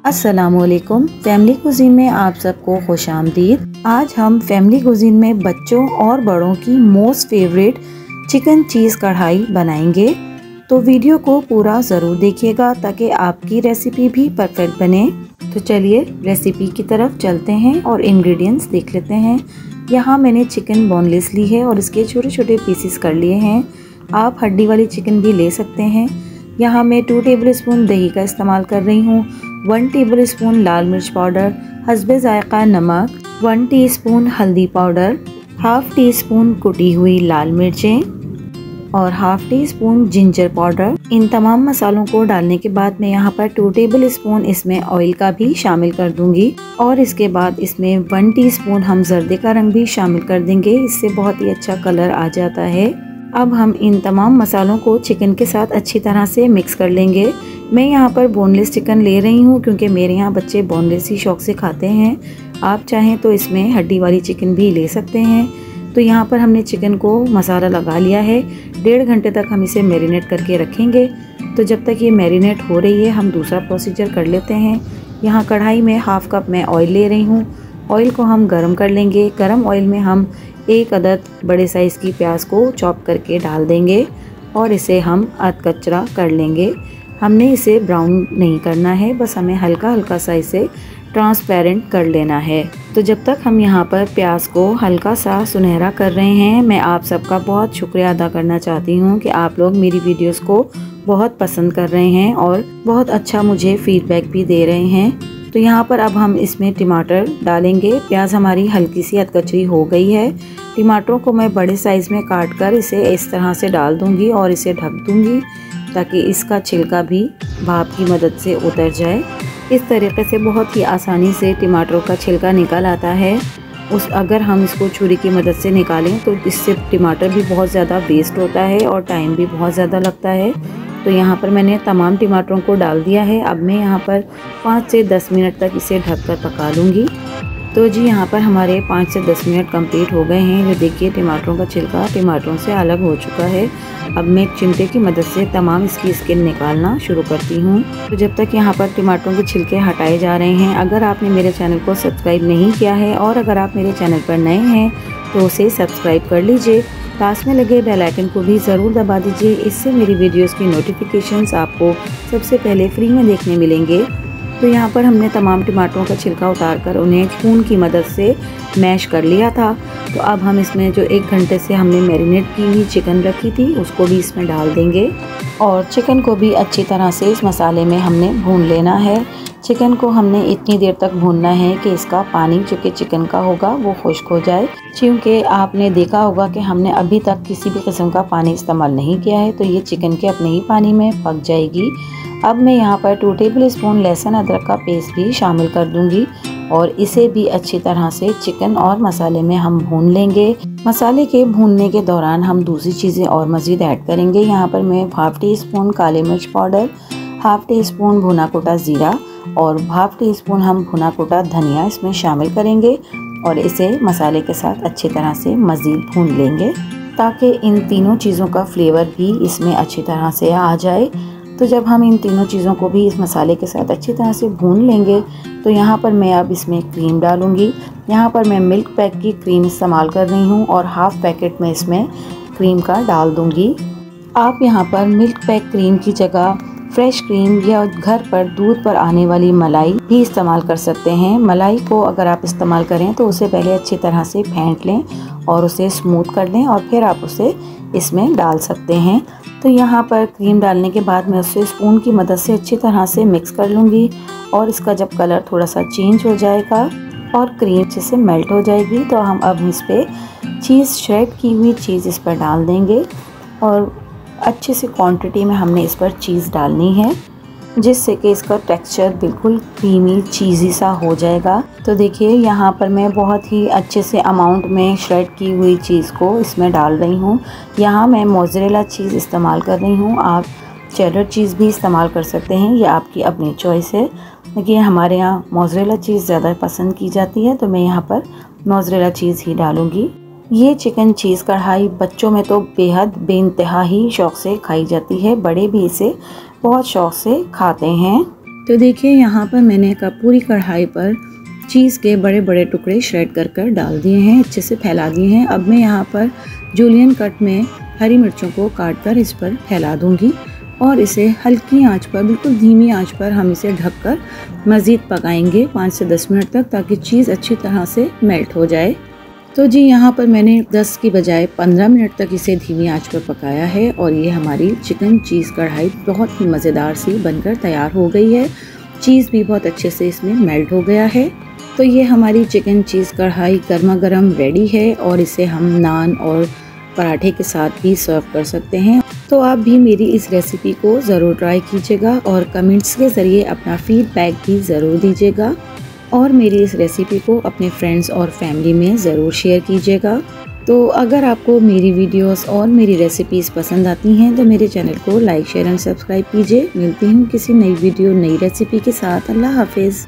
अस्सलामुअलैकुम। Family cuisine में आप सबको खुश आमदीद। आज हम फैमिली कुजीन में बच्चों और बड़ों की मोस्ट फेवरेट चिकन चीज़ कढ़ाई बनाएंगे। तो वीडियो को पूरा ज़रूर देखिएगा ताकि आपकी रेसिपी भी परफेक्ट बने। तो चलिए रेसिपी की तरफ चलते हैं और इंग्रेडिएंट्स देख लेते हैं। यहाँ मैंने चिकन बोनलेस ली है और इसके छोटे छोटे पीसेस कर लिए हैं। आप हड्डी वाली चिकन भी ले सकते हैं। यहाँ मैं 2 टेबलस्पून दही का इस्तेमाल कर रही हूँ, 1 टेबलस्पून लाल मिर्च पाउडर, हस्बे जायका नमक, 1 टीस्पून हल्दी पाउडर, हाफ टी स्पून कुटी हुई लाल मिर्चें और half teaspoon ginger powder. इन तमाम मसालों को डालने के बाद मैं यहाँ पर 2 टेबलस्पून इसमें ऑयल का भी शामिल कर दूंगी और इसके बाद इसमें 1 टीस्पून हम जर्दे का रंग भी शामिल कर देंगे। इससे बहुत ही अच्छा कलर आ जाता है। अब हम इन तमाम मसालों को चिकन के साथ अच्छी तरह से मिक्स कर लेंगे। मैं यहाँ पर बोनलेस चिकन ले रही हूँ क्योंकि मेरे यहाँ बच्चे बोनलेस ही शौक से खाते हैं। आप चाहें तो इसमें हड्डी वाली चिकन भी ले सकते हैं। तो यहाँ पर हमने चिकन को मसाला लगा लिया है। 1.5 घंटे तक हम इसे मैरिनेट करके रखेंगे। तो जब तक ये मैरिनेट हो रही है हम दूसरा प्रोसीजर कर लेते हैं। यहाँ कढ़ाई में हाफ कप मैं ऑयल ले रही हूँ। ऑयल को हम गर्म कर लेंगे। गर्म ऑयल में हम 1 अदद बड़े साइज़ की प्याज को चॉप करके डाल देंगे और इसे हम कचरा कर लेंगे। हमने इसे ब्राउन नहीं करना है, बस हमें हल्का हल्का सा इसे ट्रांसपेरेंट कर लेना है। तो जब तक हम यहाँ पर प्याज को हल्का सा सुनहरा कर रहे हैं, मैं आप सबका बहुत शुक्रिया अदा करना चाहती हूँ कि आप लोग मेरी वीडियोस को बहुत पसंद कर रहे हैं और बहुत अच्छा मुझे फीडबैक भी दे रहे हैं। तो यहाँ पर अब हम इसमें टमाटर डालेंगे। प्याज हमारी हल्की सी अधकचरी हो गई है। टमाटरों को मैं बड़े साइज़ में काट कर इसे इस तरह से डाल दूँगी और इसे ढक दूँगी ताकि इसका छिलका भी भाप की मदद से उतर जाए। इस तरीके से बहुत ही आसानी से टमाटरों का छिलका निकल आता है। अगर हम इसको छुरी की मदद से निकालें तो इससे टमाटर भी बहुत ज़्यादा वेस्ट होता है और टाइम भी बहुत ज़्यादा लगता है। तो यहाँ पर मैंने तमाम टमाटरों को डाल दिया है। अब मैं यहाँ पर 5 से 10 मिनट तक इसे ढककर पका लूँगी। तो जी यहाँ पर हमारे 5 से 10 मिनट कंप्लीट हो गए हैं। जो देखिए टमाटरों का छिलका टमाटरों से अलग हो चुका है। अब मैं एक चिमटे की मदद से तमाम इसकी स्किन निकालना शुरू करती हूँ। तो जब तक यहाँ पर टमाटरों के छिलके हटाए जा रहे हैं, अगर आपने मेरे चैनल को सब्सक्राइब नहीं किया है और अगर आप मेरे चैनल पर नए हैं तो उसे सब्सक्राइब कर लीजिए। पास में लगे बेल आइकन को भी ज़रूर दबा दीजिए। इससे मेरी वीडियोस की नोटिफिकेशंस आपको सबसे पहले फ्री में देखने मिलेंगे। तो यहाँ पर हमने तमाम टमाटरों का छिलका उतारकर उन्हें स्पून की मदद से मैश कर लिया था। तो अब हम इसमें जो 1 घंटे से हमने मैरिनेट की हुई चिकन रखी थी उसको भी इसमें डाल देंगे और चिकन को भी अच्छी तरह से इस मसाले में हमने भून लेना है। चिकन को हमने इतनी देर तक भूनना है कि इसका पानी जो कि चिकन का होगा वो खुश्क हो जाए। क्योंकि आपने देखा होगा कि हमने अभी तक किसी भी किस्म का पानी इस्तेमाल नहीं किया है, तो ये चिकन के अपने ही पानी में पक जाएगी। अब मैं यहाँ पर 2 टेबलस्पून लहसुन अदरक का पेस्ट भी शामिल कर दूंगी और इसे भी अच्छी तरह से चिकन और मसाले में हम भून लेंगे। मसाले के भूनने के दौरान हम दूसरी चीज़ें और मज़ीद ऐड करेंगे। यहाँ पर मैं हाफ टी स्पून काले मिर्च पाउडर, हाफ टी स्पून भुना कुटा ज़ीरा और हाफ टी स्पून हम भुना कुटा धनिया इसमें शामिल करेंगे और इसे मसाले के साथ अच्छी तरह से मज़ीद भून लेंगे ताकि इन तीनों चीज़ों का फ्लेवर भी इसमें अच्छी तरह से आ जाए। तो जब हम इन तीनों चीज़ों को भी इस मसाले के साथ अच्छी तरह से भून लेंगे तो यहाँ पर मैं अब इसमें क्रीम डालूँगी। यहाँ पर मैं मिल्क पैक की क्रीम इस्तेमाल कर रही हूँ और हाफ पैकेट में इसमें क्रीम का डाल दूँगी। आप यहाँ पर मिल्क पैक क्रीम की जगह फ्रेश क्रीम या घर पर दूध पर आने वाली मलाई भी इस्तेमाल कर सकते हैं। मलाई को अगर आप इस्तेमाल करें तो उसे पहले अच्छी तरह से फेंट लें और उसे स्मूथ कर लें और फिर आप उसे इसमें डाल सकते हैं। तो यहाँ पर क्रीम डालने के बाद मैं उसे स्पून की मदद से अच्छी तरह से मिक्स कर लूँगी और इसका जब कलर थोड़ा सा चेंज हो जाएगा और क्रीम अच्छे से मेल्ट हो जाएगी तो हम अब इस पर चीज़ श्रेड की हुई चीज़ इस पर डाल देंगे और अच्छी सी क्वांटिटी में हमने इस पर चीज़ डालनी है जिससे कि इसका टेक्सचर बिल्कुल क्रीमी चीज़ी सा हो जाएगा। तो देखिए यहाँ पर मैं बहुत ही अच्छे से अमाउंट में श्रेड की हुई चीज़ को इसमें डाल रही हूँ। यहाँ मैं मोज़रेला चीज़ इस्तेमाल कर रही हूँ। आप चेडर चीज़ भी इस्तेमाल कर सकते हैं, ये आपकी अपनी चॉइस है। लेकिन हमारे यहाँ मोज़रेला चीज़ ज़्यादा पसंद की जाती है तो मैं यहाँ पर मोज़रेला चीज़ ही डालूँगी। ये चिकन चीज़ कढ़ाई बच्चों में तो बेहद बेइंतहा ही शौक़ से खाई जाती है। बड़े भी इसे बहुत शौक़ से खाते हैं। तो देखिए यहाँ पर मैंने पूरी कढ़ाई पर चीज़ के बड़े बड़े टुकड़े श्रेड कर डाल दिए हैं, अच्छे से फैला दिए हैं। अब मैं यहाँ पर जूलियन कट में हरी मिर्चों को काट कर इस पर फैला दूँगी और इसे हल्की आंच पर, बिल्कुल धीमी आंच पर हम इसे ढककर मज़ीद पकाएंगे 5 से 10 मिनट तक, ताकि चीज़ अच्छी तरह से मेल्ट हो जाए। तो जी यहाँ पर मैंने 10 की बजाय 15 मिनट तक इसे धीमी आंच पर पकाया है और ये हमारी चिकन चीज़ कढ़ाई बहुत ही मज़ेदार सी बनकर तैयार हो गई है। चीज़ भी बहुत अच्छे से इसमें मेल्ट हो गया है। तो ये हमारी चिकन चीज़ कढ़ाई गर्मा गर्म रेडी है और इसे हम नान और पराठे के साथ भी सर्व कर सकते हैं। तो आप भी मेरी इस रेसिपी को ज़रूर ट्राई कीजिएगा और कमेंट्स के ज़रिए अपना फीडबैक भी ज़रूर दीजिएगा और मेरी इस रेसिपी को अपने फ्रेंड्स और फैमिली में ज़रूर शेयर कीजिएगा। तो अगर आपको मेरी वीडियोस और मेरी रेसिपीज़ पसंद आती हैं तो मेरे चैनल को लाइक, शेयर एंड सब्सक्राइब कीजिए। मिलती हूँ किसी नई वीडियो, नई रेसिपी के साथ। अल्लाह हाफिज़।